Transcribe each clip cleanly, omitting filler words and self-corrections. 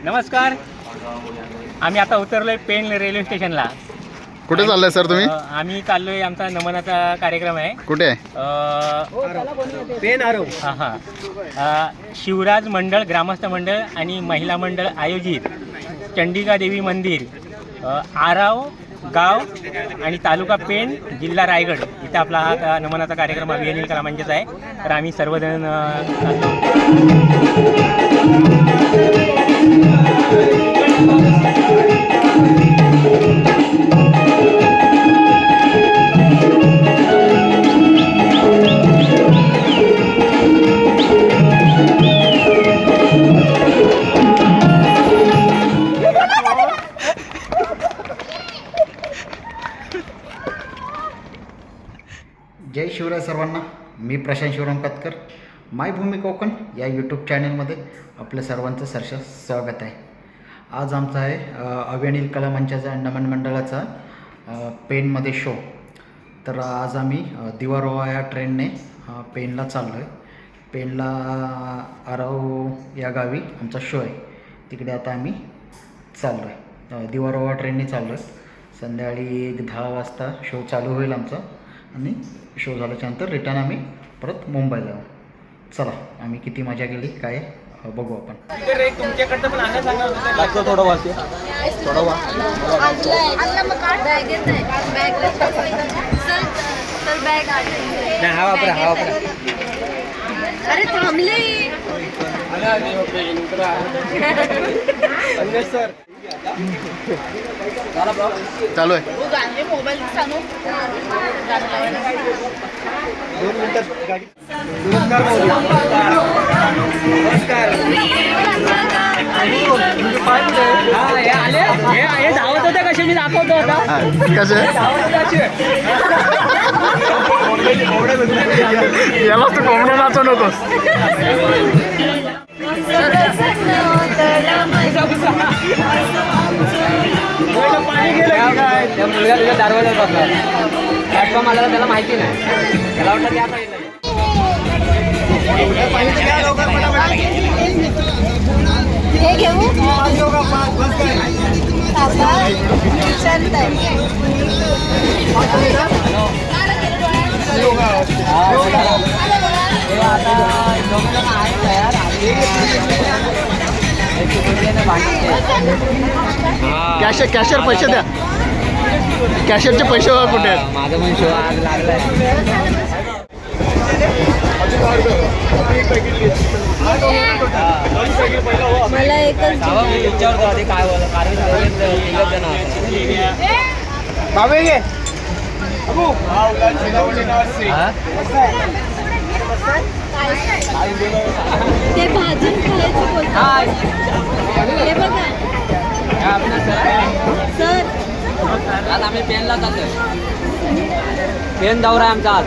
नमस्कार. आम्ही आता उतरलोय पेण रेल्वे स्टेशनला. कुठे चाललाय सर तुम्ही? आम्ही चाललोय, आमचा नमनाचा कार्यक्रम आहे. कुठे आहे? पेण आरो. हां हां. शिवराज मंडळ, ग्रामस्थ मंडळ आणि महिला मंडळ आयोजित चंडिका देवी मंदिर, आराव गाव आणि तालुका पेण, जिल्हा रायगड इथं आपला हा नमनाचा कार्यक्रम अभियान कला मंचाचा आहे. तर आम्ही सर्वजण जय शिवराय सर्वांना. मी प्रशांत शिवराम कातकर. मायभूमी कोकण या यूट्यूब चॅनलमध्ये आपल्या सर्वांचं सहर्ष स्वागत आहे. आज आमचा आहे अभियान कला मंचाचा नमन मंडळाचा पेणमध्ये शो. तर आज आम्ही दिवारोवा या ट्रेनने पेणला चाललो आहे. पेणला आराव या गावी आमचा शो आहे. तिकडे आता आम्ही चाललो आहे. दिवारोवा ट्रेनने चाललो आहे. संध्याकाळी 10 वाजता शो चालू होईल आमचा आणि शो झाल्याच्यानंतर रिटर्न आम्ही परत मुंबईला जाऊ. चला, आम्ही किती मजा केली काय बघू आपण. तुमच्याकडचं पण आणा सांगा. थोडं वाचते थोडं हा वापरा हा वापरा. अरे थांबले सर चालू आहे. मोबाईल सांगू. 2 मिनिटात गाडी. नमस्कार भाऊ. नमस्कार. हे धावत होते कसे मी दाखवतो होता. कसं याला तू कोंबडा नाचू नकोस. पाणी गेलं काय? त्या मुलगा तुझ्या दारवाजात बसला. प्लॅटफॉर्म आला त्याला माहिती नाही. त्याला वाटतं त्या पाहिजे. हे घेऊ कॅशियर पैसे द्या. कॅशियरचे पैसे कुठे आहेत? माझं पण शो आज लागलाय. मला एकच विचारतो आधी काय बोला. कारण बाबे घे. ते भाजून खायचं बोलतात. हे बघा सर, आज आम्ही पेनला जातोय. पेन दौरा आहे आमचा आज.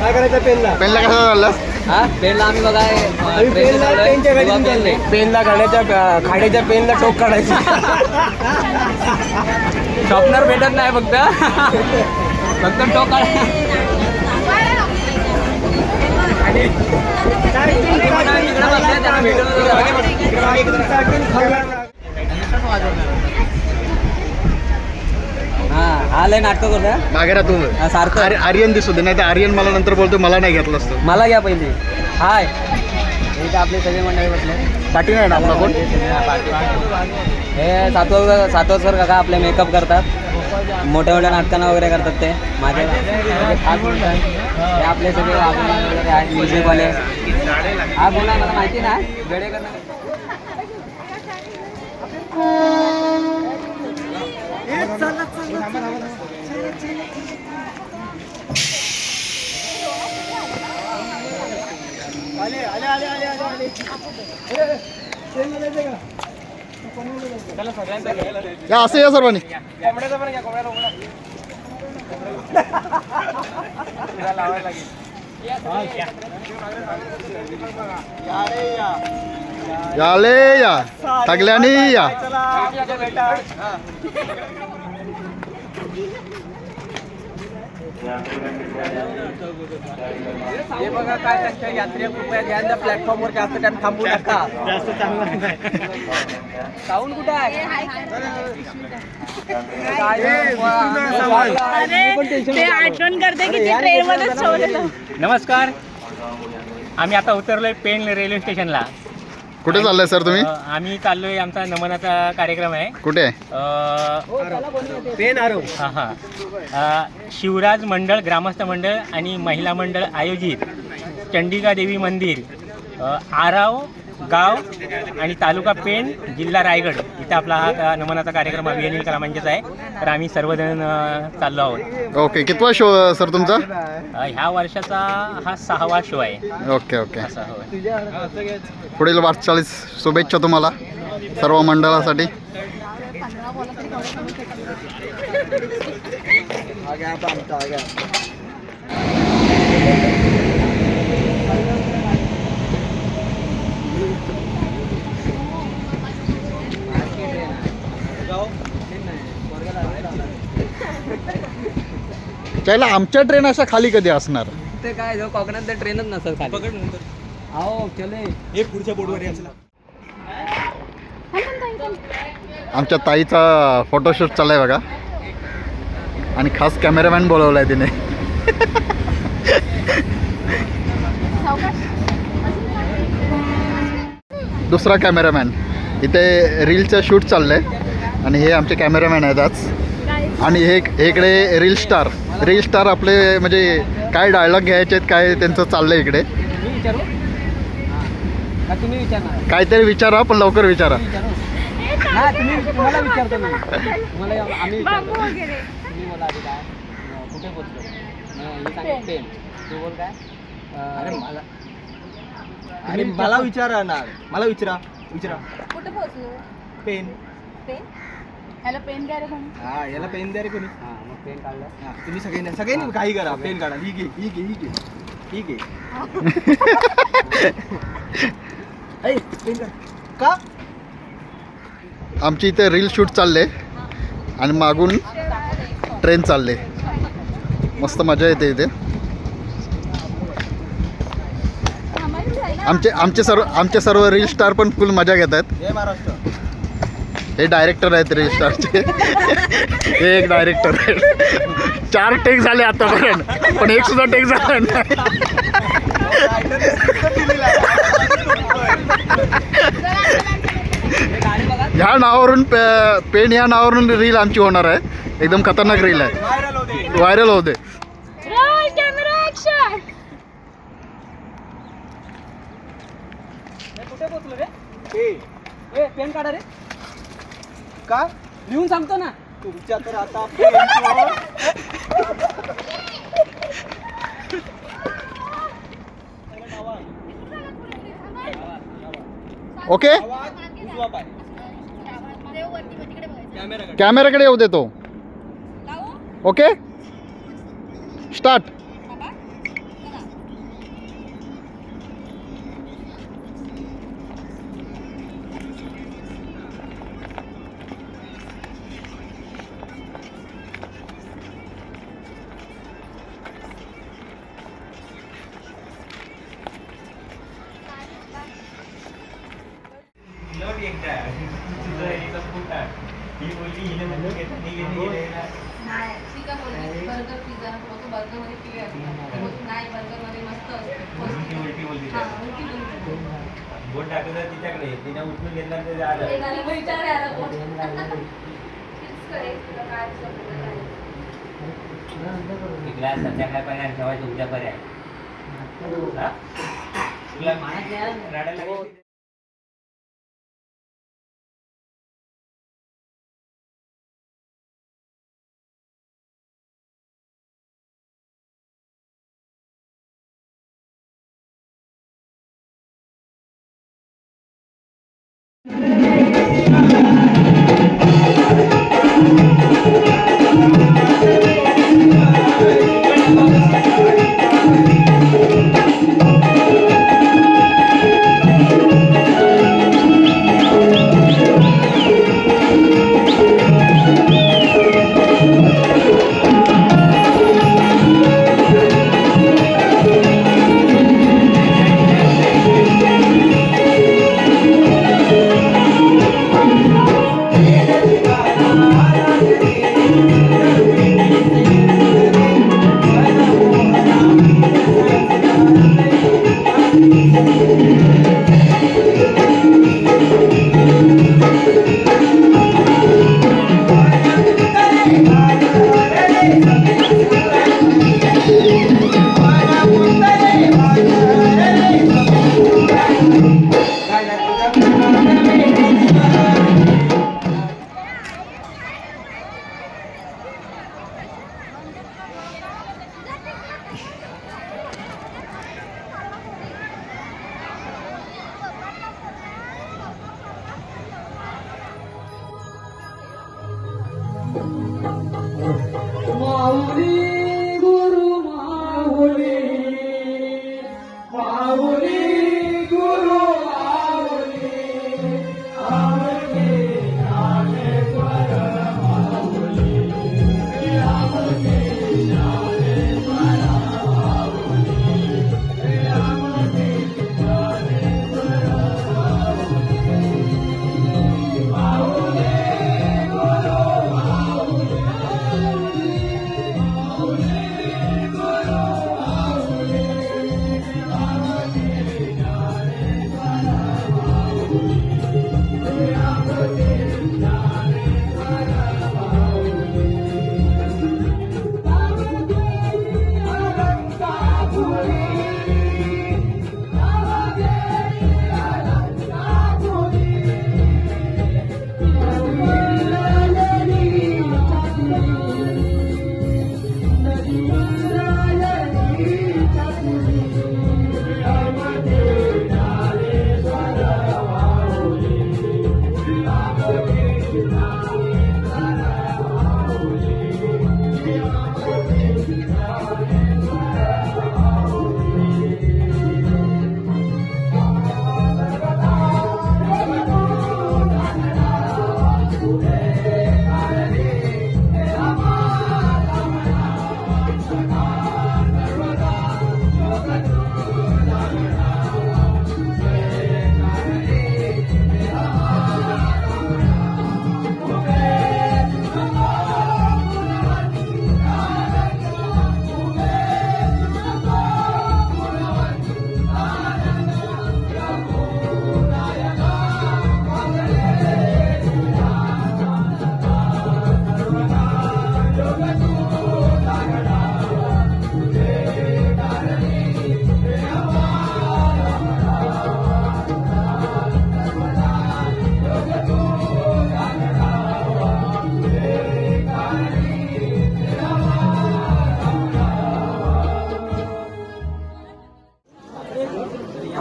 काय करायचं पेनला? पेनला कसं चाललं? हा पेनला आम्ही बघा पेनला खाण्याच्या पेनला टोक काढायचं. शॉपनर भेटत नाही फक्त टोक काढायचं. आलंय नाटक करतो मागे राहा तू. सारखं आर्यन दिसू दे, नाही तर आर्यन मला नंतर बोलतो मला नाही घेतलं असतं. मला घ्या पहिली. हाय इथे आपले सगळे मंडळी बसले. पाठी नाही ना आपला कोण? हे सातव सर काका आपले मेकअप करतात. मोठ्या मोठ्या नाटकांना वगैरे करतात. ते माझे खास म्हणतात. हे आपले सगळे वगैरे आहेत म्युझिकवाले. हा बोला, मला माहिती नाही. गडे करणार या असं या सर्वांनी. कोंबड्याचा पण घ्या. कोंबड्याला लावायला लागेल. याले या थकल्याने या. हे बघा काय त्यांच्या यात्रे कृपया ध्यान द्या, प्लॅटफॉर्मवर जास्त टाइम थांबू नका. जास्त चांगलं नाही. साऊंड कुठे आहे? ते आठवण करते की ते ट्रेन मध्येच ठेवलेलं. नमस्कार, आम्ही आता उतरलोय पेण रेल्वे स्टेशनला. कुठे चाललाय सर तुम्ही? आम्ही चाललोय, आमचा नमनाचा कार्यक्रम आहे. कुठे आहे? पेन आरो. हां हां. शिवराज मंडळ, ग्रामस्थ मंडळ आणि महिला मंडळ आयोजित चंडिका देवी मंदिर, आराव गाव आणि तालुका पेण, जिल्हा रायगड इथं आपला हा नमनाचा कार्यक्रम अभियानी कलामंचाचा आहे. तर आम्ही सर्वजण चाललो आहोत. ओके, कितवा शो सर तुमचा? ह्या वर्षाचा हा 6वा शो आहे. Okay okay. असा होय. पुढील वाटचालीस शुभेच्छा तुम्हाला सर्व मंडळासाठी. त्याला आमच्या ट्रेन अशा खाली कधी असणार? ते काय जो कोकणात ट्रेनच नसत खाली. पकड नंतर. आओ चले. हे पुढच्या बोर्डवर यायचं. आमच्या ताईचा फोटोशूट चाललाय बघा, आणि खास कॅमेरामॅन बोलवलाय तिने. दुसरा कॅमेरामॅन इथे रीलचं शूट चाललंय, आणि हे आमचे कॅमेरामॅन आहेत आज. आणि हे इकडे रील स्टार आपले, म्हणजे काय डायलॉग घ्यायचे आहेत, काय त्यांचं चाललंय इकडे. मी विचारू का तुम्ही विचारणार? काहीतरी विचारा, पण लवकर विचारा. हा तुम्हाला विचारतो मी. तुम्हाला आम्ही विचारतो. तुम्ही बोला आधी काय कुठे पोचलो? हे सांगितलं पेन. तू बोल काय? अरे मला विचारा ना. मला विचारा. कुठे पोहोचलो? पेन. पेन? ह्याला पेन द्या रे कोणी. हा याला पेन द्या रे कोणी. हा मग पेन काढलं. हा तुम्ही सगळ्यांनी काही करा. पेन काढा. ठीक आहे. पेन काढ. का? आमची इथे रील शूट चालले, आणि मागून ट्रेन चालले. मस्त मजा येते इथे. आमचे सर्व रील स्टार पण फुल मजा घेत आहेत. जय महाराष्ट्र. हे डायरेक्टर आहेत रील स्टारचे. हे एक डायरेक्टर आहेत. 4 टेक झाले आतापर्यंत, पण एक सुद्धा टेक झाला नाही. ह्या नावावरून पेन ह्या नावावरून रील आमची होणार आहे. एकदम खतरनाक रील आहे, व्हायरल होते. कुठे पोचलो रे? पेन काढा रे. का लिहून सांगतो ना. तुमच्या तर आता ओके, कॅमेराकडे येऊ देतो. Okay, start. बोट टाकलं तिच्याकडे, तिने उचलून घेतला तर झालं. ग्लास संध्याकाळपर्यंत ठेवायचं, उद्यापर्यंत. तुला रडायला लागेल.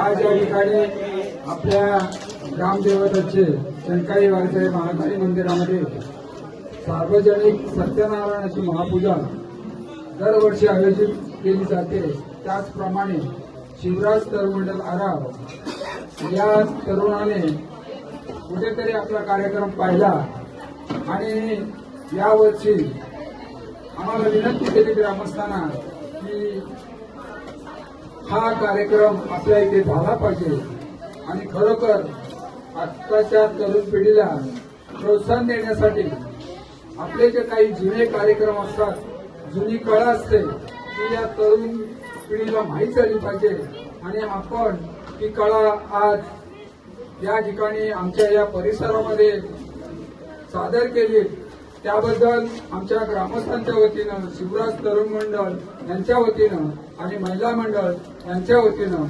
आज या ठिकाणी आपल्या ग्रामदेवताचे शंकाई वारसाई महाकाली मंदिरामध्ये सार्वजनिक सत्यनारायणाची महापूजा दरवर्षी आयोजित केली जाते. त्याचप्रमाणे शिवराज तरुण मंडळ आराव या तरुणाने कुठेतरी आपला कार्यक्रम पाहिला आणि यावर्षी आम्हाला विनंती केली ग्रामस्थांना की हा कार्यक्रम आपल्या इथे झाला पाहिजे आणि खरोखर आत्ताच्या तरुण पिढीला प्रोत्साहन देण्यासाठी आपले जे काही जुने कार्यक्रम असतात, जुनी कला असते ती या तरुण पिढीला माहीत झाली पाहिजे आणि आपण ती कला आज या ठिकाणी आमच्या या परिसरामध्ये सादर केली. त्याबद्दल आमच्या ग्रामस्थांच्या वतीनं, शिवराज तरुण मंडळ यांच्या वतीनं आणि महिला मंडळ यांच्या वतीनं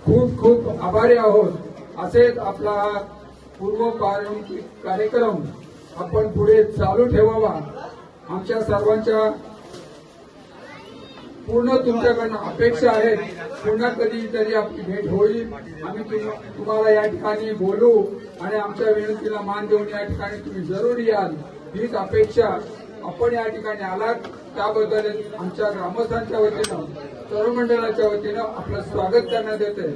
खूप खूप आभारी आहोत. असेच आपला पूर्व पारंपरिक कार्यक्रम आपण पुढे चालू ठेवावा. आमच्या सर्वांच्या पूर्ण तुमच्याकडनं अपेक्षा आहेत. पुन्हा कधीतरी आपली भेट होईल. आम्ही तुम्हाला या ठिकाणी बोलू आणि आमच्या विनंतीला मान देऊन या ठिकाणी तुम्ही जरूर याल, हीच अपेक्षा. आपण या ठिकाणी आलात त्याबद्दल आमच्या ग्रामस्थांच्या वतीनं, तरुण मंडळाच्या वतीनं आपलं स्वागत करण्यात येते.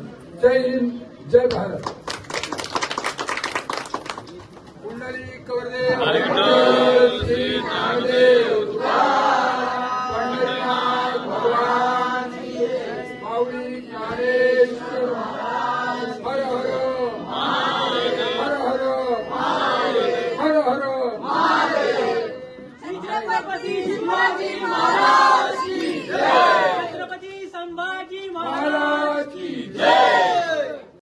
जय हिंद, जय भारत. पुंडलिक वरदे श्री नामदेव पंढरीनाथ भगवान माऊली ज्ञानेश्वर हर हर हर हर हर हर. छत्रपती शिवाजी महाराज.